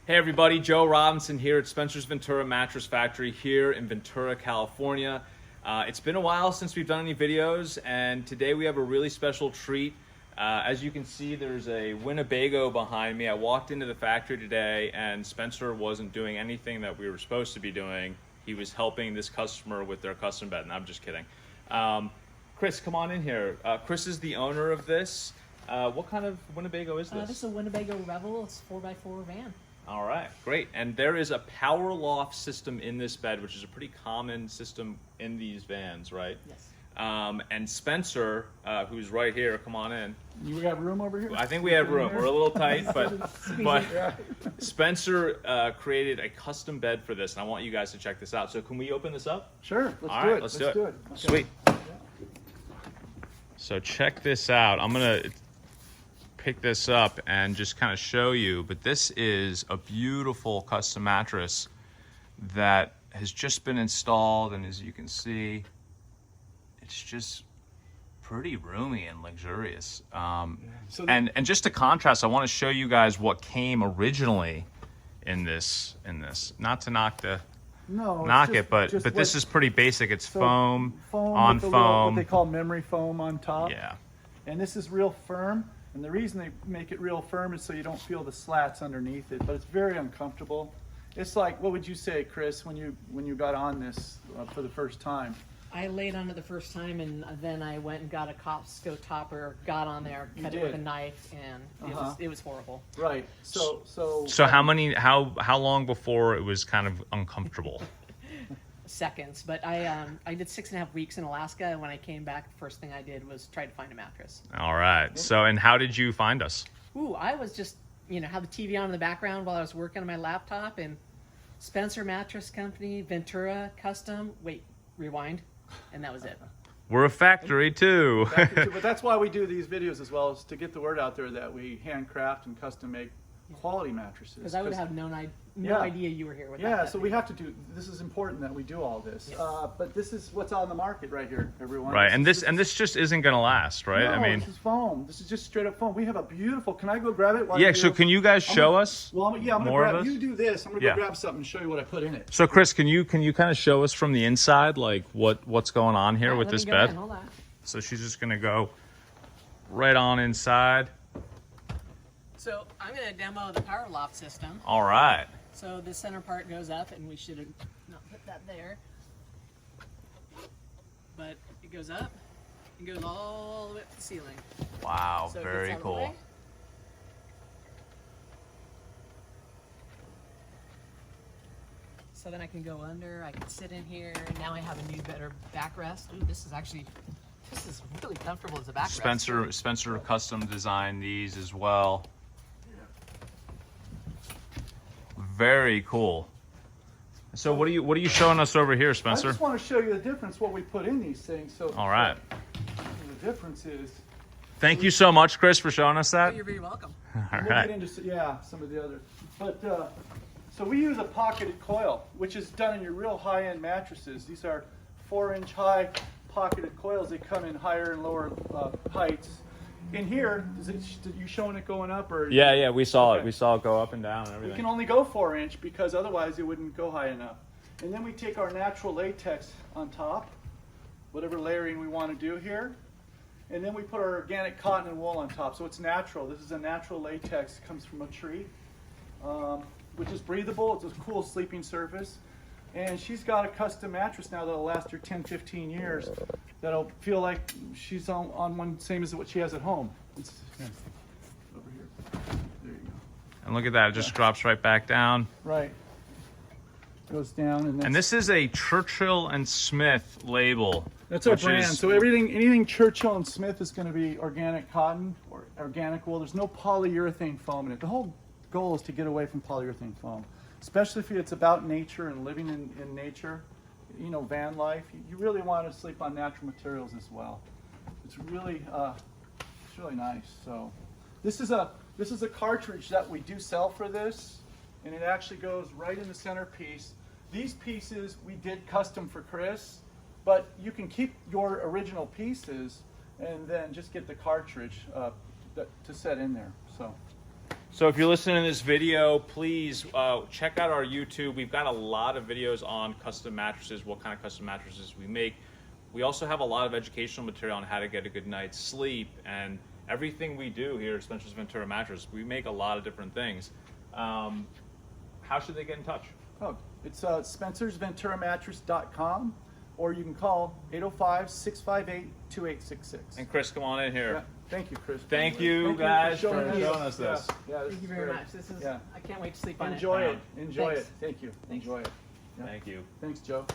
Hey everybody, Joe Robinson here at Spencer's Ventura Mattress Factory here in Ventura, California. It's been a while since we've done any videos, and today we have a really special treat. As you can see, there's a Winnebago behind me. I walked into the factory today and Spencer wasn't doing anything that we were supposed to be doing. He was helping this customer with their custom bed, and I'm just kidding. Chris, come on in here. Chris is the owner of this. What kind of Winnebago is this? This is a Winnebago Rebel. It's a 4x4 van. All right, great. And there is a power loft system in this bed, which is a pretty common system in these vans, right? Yes. And Spencer, who's right here, come on in. You got room over here? I think we have room. We're a little tight, but Spencer created a custom bed for this, and I want you guys to check this out. So can we open this up? Sure, All right, let's do it. Okay. Sweet. So check this out. I'm gonna pick this up and just kind of show you, but this is a beautiful custom mattress that has just been installed, and as you can see, it's just pretty roomy and luxurious. And just to contrast, I want to show you guys what came originally in this. Not to knock it, but this is pretty basic. It's foam on foam. What they call memory foam on top. Yeah. And this is real firm. And the reason they make it real firm is so you don't feel the slats underneath it, but it's very uncomfortable. It's like, what would you say, Chris, when you got on this for the first time? I laid on it the first time, and then I went and got a Costco topper, got on there, cut it with a knife, and it was horrible. Right. So how long before it was kind of uncomfortable? Seconds, but I did 6.5 weeks in Alaska, and when I came back, the first thing I did was try to find a mattress. All right. So, and how did you find us? Ooh, I was just, had the TV on in the background while I was working on my laptop, and Spencer Mattress Company, Ventura Custom, rewind, and that was it. We're a factory too. But that's why we do these videos as well, is to get the word out there that we handcraft and custom make quality mattresses. Because I would have no idea you were here with that. Yeah, so we have to do, this is important that we do all this. Yes. But this is what's on the market right here, everyone. Right, and this just isn't going to last, right? No, I mean, this is foam. This is just straight up foam. We have a beautiful, can I go grab it? Yeah, so can you guys show us Well, I'm going to grab, you do this, I'm going to go Yeah. grab something and show you what I put in it. So Chris, can you kind of show us from the inside, like what's going on here with this bed? Hold on. So she's just going to go right on inside. So I'm going to demo the power loft system. All right. So the center part goes up, and we should have not put that there. But it goes up and goes all the way up to the ceiling. Wow, So it very gets out of the cool. way. So then I can go under, I can sit in here, and now I have a new, better backrest. Ooh, this is really comfortable as a backrest. Spencer custom designed these as well. Very cool. So what are you showing us over here, Spencer? I just want to show you the difference, what we put in these things. So All right. The difference is, Thank you so much, Chris, for showing us that. You're very welcome. All we'll right. get into some of the other. But so we use a pocketed coil, which is done in your real high-end mattresses. These are 4-inch high pocketed coils. They come in higher and lower heights. In here, you showing it going up or? Yeah, we saw Okay. it. We saw it go up and down and We everything. can only go 4-inch because otherwise it wouldn't go high enough. And then we take our natural latex on top, whatever layering we want to do here. And then we put our organic cotton and wool on top. So it's natural. This is a natural latex. It comes from a tree, which is breathable. It's a cool sleeping surface. And she's got a custom mattress now that'll last her 10, 15 years. That'll feel like she's on one same as what she has at home. It's over here. There you go. And look at that, it just drops right back down. Right. Goes down, And this is a Churchill and Smith label. that's our which brand. is- So anything Churchill and Smith is going to be organic cotton or organic wool. There's no polyurethane foam in it. The whole goal is to get away from polyurethane foam, especially if it's about nature and living in nature. Van life. You really want to sleep on natural materials as well. It's really nice. So this is a cartridge that we do sell for this, and it actually goes right in the centerpiece. These pieces we did custom for Chris, but you can keep your original pieces and then just get the cartridge to set in there. So So if you're listening to this video, please check out our YouTube. We've got a lot of videos on custom mattresses, what kind of custom mattresses we make. We also have a lot of educational material on how to get a good night's sleep, and everything we do here at Spencer's Ventura Mattress, we make a lot of different things. How should they get in touch? Oh, it's spencersventuramattress.com, or you can call 805-658-2866. And Chris, come on in here. Yeah. Thank you, Chris. Thank you guys for showing us this. Yeah, Thank you very much. This is, I can't wait to sleep on Enjoy it. it. Enjoy Thanks. it. Thank you. Thanks. Enjoy it. Yeah. Thank you. Thanks, Joe.